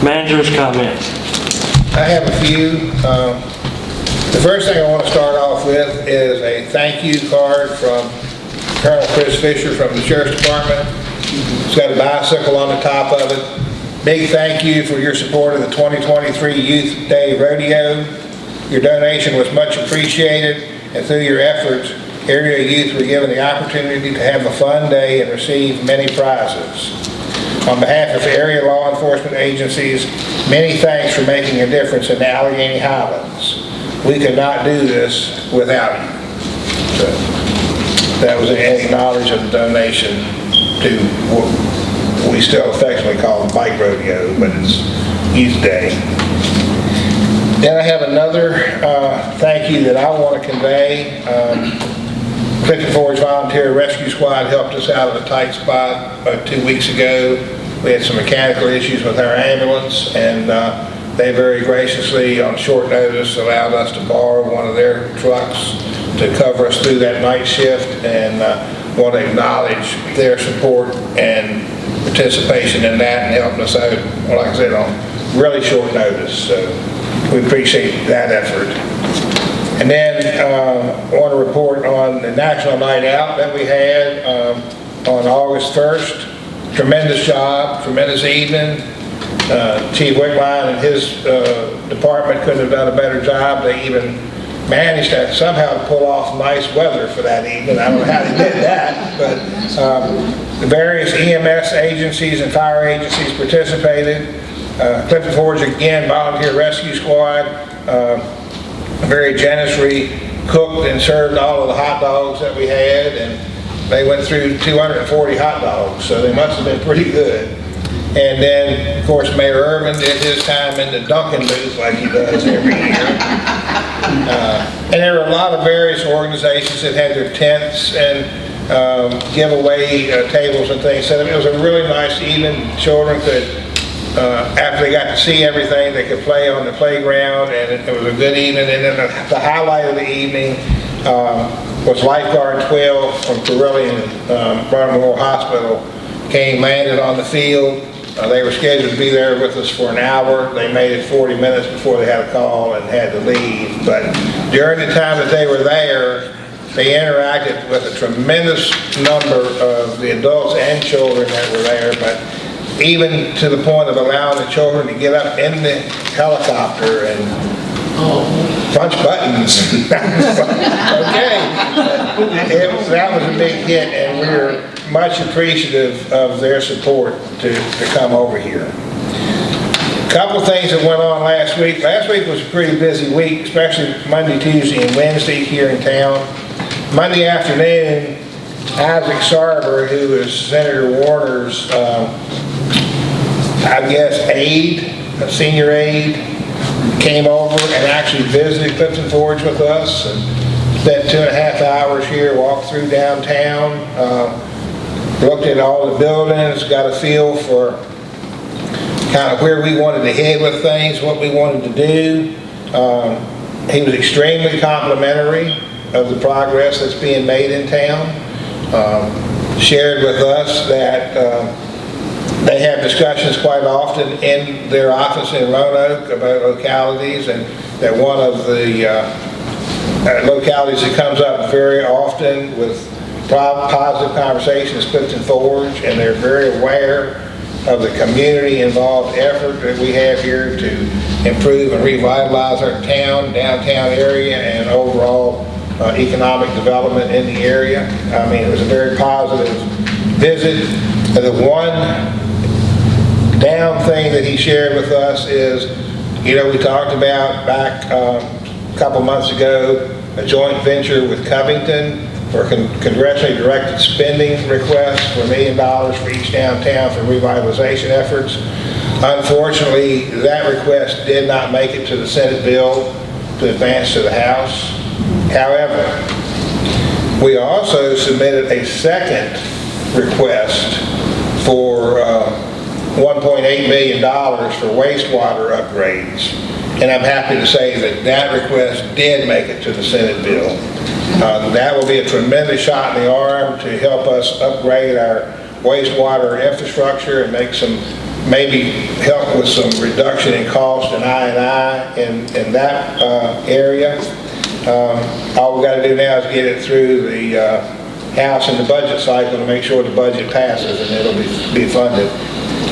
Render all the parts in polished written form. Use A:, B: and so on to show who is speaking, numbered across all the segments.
A: Manager's comments.
B: I have a few. The first thing I want to start off with is a thank you card from Colonel Chris Fisher from the Sheriff's Department. It's got a bicycle on the top of it. Big thank you for your support of the 2023 Youth Day Rodeo. Your donation was much appreciated, and through your efforts, area youth were given the opportunity to have a fun day and receive many prizes. On behalf of area law enforcement agencies, many thanks for making a difference in the Allegheny Highlands. We could not do this without you. So that was an acknowledgement of the donation to what we still affectionately call the bike rodeo, but it's Youth Day. Then I have another thank you that I want to convey. Clifton Forge Volunteer Rescue Squad helped us out of a tight spot about 2 weeks ago. We had some mechanical issues with our ambulance, and they very graciously, on short notice, allowed us to borrow one of their trucks to cover us through that night shift, and want to acknowledge their support and participation in that and helping us out, like I said, on really short notice. So we appreciate that effort. And then I want to report on the National Night Out that we had on August 1st. Tremendous job, tremendous evening. Chief Wickline and his department couldn't have done a better job. They even managed to somehow pull off nice weather for that evening. I don't know how they did that, but the various EMS agencies and fire agencies participated. Clifton Forge, again, Volunteer Rescue Squad, very generously cooked and served all of the hot dogs that we had, and they went through 240 hot dogs, so they must have been pretty good. And then, of course, Mayor Irvin did his time in the Dunkin' booth like he does every year. And there were a lot of various organizations that had their tents and giveaway tables and things. So it was a really nice evening. Children could, after they got to see everything, they could play on the playground, and it was a good evening. And then the highlight of the evening was Lifeguard 12 from Corellian Barnum Memorial Hospital came, landed on the field. They were scheduled to be there with us for an hour. They made it 40 minutes before they had a call and had to leave. But during the time that they were there, they interacted with a tremendous number of the adults and children that were there, but even to the point of allowing the children to get up in the helicopter and punch buttons. Okay. That was a big hit, and we were much appreciative of their support to come over here. A couple of things that went on last week. Last week was a pretty busy week, especially Monday, Tuesday, and Wednesday here in town. Monday afternoon, Isaac Sarber, who is Senator Warner's, I guess, aide, a senior aide, came over and actually visited Clifton Forge with us and spent 2.5 hours here, walked through downtown, looked at all the buildings, got a feel for kind of where we wanted to head with things, what we wanted to do. He was extremely complimentary of the progress that's being made in town. Shared with us that they have discussions quite often in their office in Roanoke about localities, and that one of the localities that comes up very often with positive conversations is Clifton Forge, and they're very aware of the community involved effort that we have here to improve and revitalize our downtown area, and overall economic development in the area. I mean, it was a very positive visit. The one down thing that he shared with us is, you know, we talked about back a couple months ago a joint venture with Covington for congressionally directed spending requests for $1 million for each downtown for revitalization efforts. Unfortunately, that request did not make it to the Senate bill to advance to the House. However, we also submitted a second request for $1.8 million for wastewater upgrades, and I'm happy to say that that request did make it to the Senate bill. That will be a tremendous shot in the arm to help us upgrade our wastewater infrastructure and make some maybe help with some reduction in cost and I in that area. All we got to do now is get it through the House and the budget cycle to make sure the budget passes, and it'll be funded.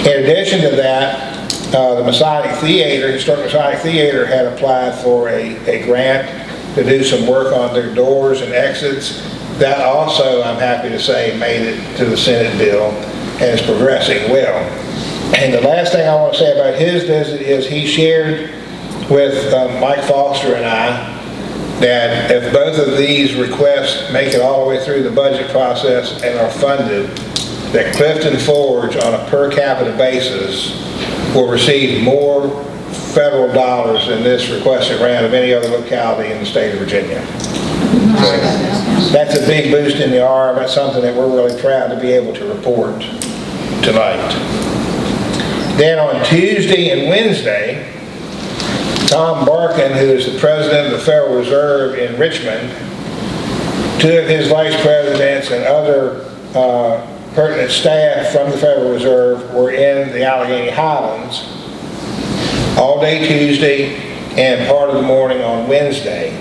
B: In addition to that, the Masonic Theater, Historic Masonic Theater, had applied for a grant to do some work on their doors and exits. That also, I'm happy to say, made it to the Senate bill and is progressing well. And the last thing I want to say about his visit is he shared with Mike Foster and I that if both of these requests make it all the way through the budget process and are funded, that Clifton Forge on a per capita basis will receive more federal dollars in this requested round of any other locality in the state of Virginia. So that's a big boost in the arm. That's something that we're really proud to be able to report tonight. Then on Tuesday and Wednesday, Tom Barkin, who is the president of the Federal Reserve in Richmond, two of his vice presidents and other pertinent staff from the Federal Reserve were in the Allegheny Highlands all day Tuesday and part of the morning on Wednesday.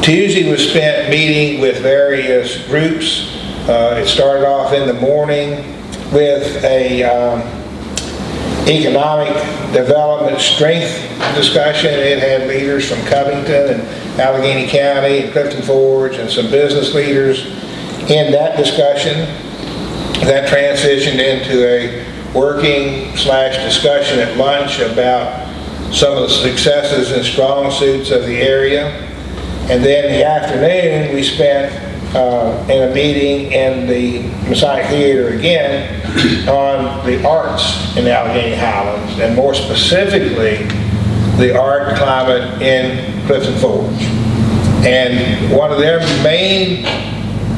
B: Tuesday was spent meeting with various groups. It started off in the morning with a economic development strength discussion. It had leaders from Covington and Allegheny County and Clifton Forge and some business leaders in that discussion. That transitioned into a working / discussion at lunch about some of the successes and strong suits of the area. And then in the afternoon we spent in a meeting in the Masonic Theater again on the arts in the Allegheny Highlands, and more specifically the art climate in Clifton Forge. And one of their main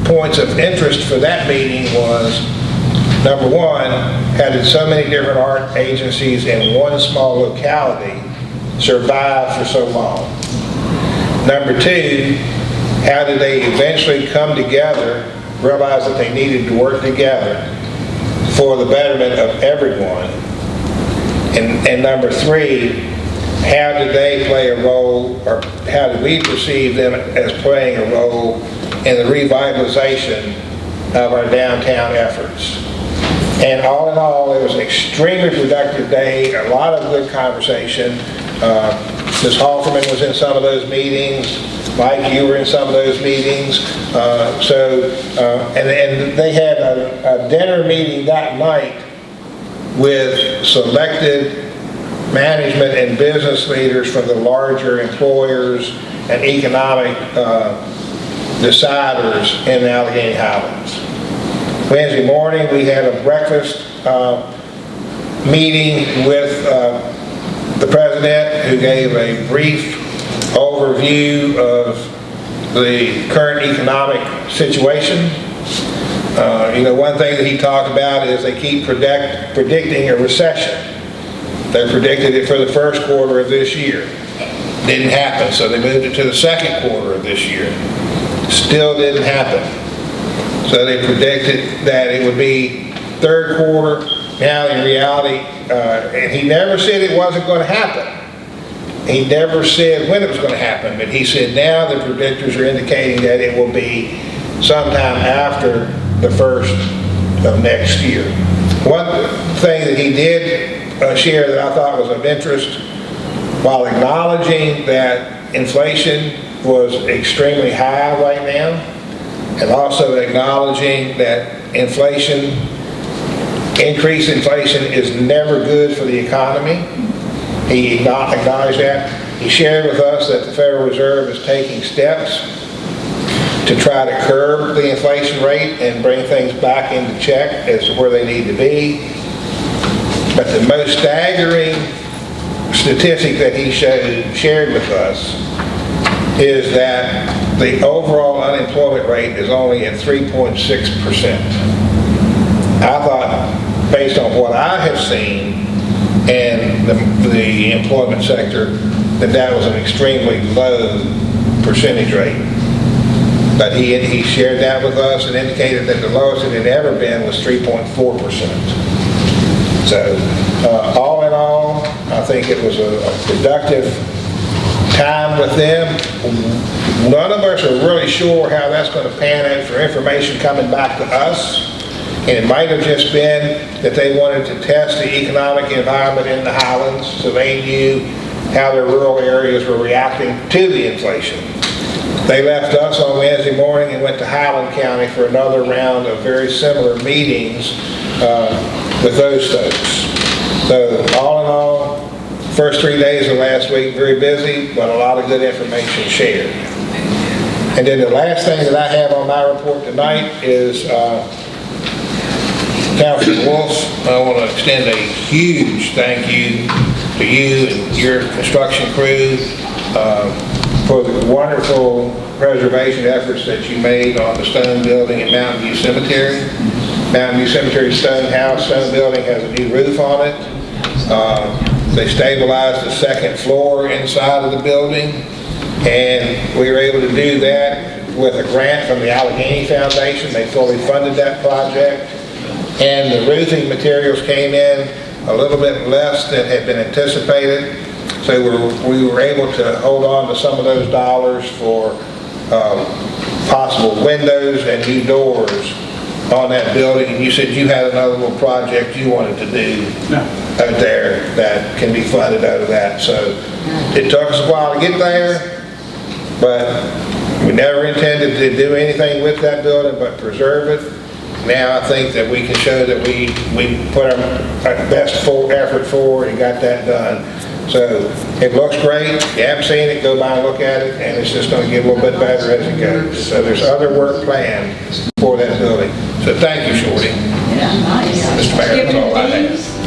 B: points of interest for that meeting was, number one, how did so many different art agencies in one small locality survive for so long? Number two, how did they eventually come together, realize that they needed to work together for the betterment of everyone? And number three, how did they play a role, or how did we perceive them as playing a role in the revitalization of our downtown efforts? And all in all, it was an extremely productive day, a lot of good conversation. Ms. Halterman was in some of those meetings. Mike, you were in some of those meetings. And they had a dinner meeting that night with selected management and business leaders from the larger employers and economic deciders in the Allegheny Highlands. Wednesday morning we had a breakfast meeting with the president, who gave a brief overview of the current economic situation. One thing that he talked about is they keep predicting a recession. They predicted it for the first quarter of this year. Didn't happen, so they moved it to the second quarter of this year. Still didn't happen. So they predicted that it would be third quarter. Now in reality, and he never said it wasn't going to happen. He never said when it was going to happen, but he said now the predictors are indicating that it will be sometime after the first of next year. One thing that he did share that I thought was of interest, while acknowledging that inflation was extremely high right now, and also acknowledging that increased inflation is never good for the economy. He acknowledged that. He shared with us that the Federal Reserve is taking steps to try to curb the inflation rate and bring things back into check as to where they need to be. But the most staggering statistic that he shared with us is that the overall unemployment rate is only at 3.6%. I thought, based on what I have seen in the employment sector, that was an extremely low percentage rate. But he shared that with us and indicated that the lowest it had ever been was 3.4%. So, all in all, I think it was a productive time with them. None of us are really sure how that's going to pan out for information coming back to us. And it might have just been that they wanted to test the economic environment in the Highlands so they knew how their rural areas were reacting to the inflation. They left us on Wednesday morning and went to Highland County for another round of very similar meetings with those folks. So all in all, first 3 days of last week, very busy, but a lot of good information shared. And then the last thing that I have on my report tonight is Councilman Wolf. I want to extend a huge thank you to you and your construction crew for the wonderful preservation efforts that you made on the stone building at Mountain View Cemetery. Mountain View Cemetery stone building has a new roof on it. They stabilized the second floor inside of the building, and we were able to do that with a grant from the Allegheny Foundation. They fully funded that project, and the roofing materials came in a little bit less than had been anticipated, so we were able to hold on to some of those dollars for possible windows and new doors on that building. And you said you had another little project you wanted to do out there that can be funded out of that. So it took us a while to get there, but we never intended to do anything with that building but preserve it. Now I think that we can show that we put our best full effort forward and got that done. So it looks great. If you haven't seen it, go by and look at it, and it's just going to get a little bit better as it goes. So there's other work planned for that building. So thank you, Shorty.
A: Yeah, nice.
B: Mr. Mayor, that's all I have.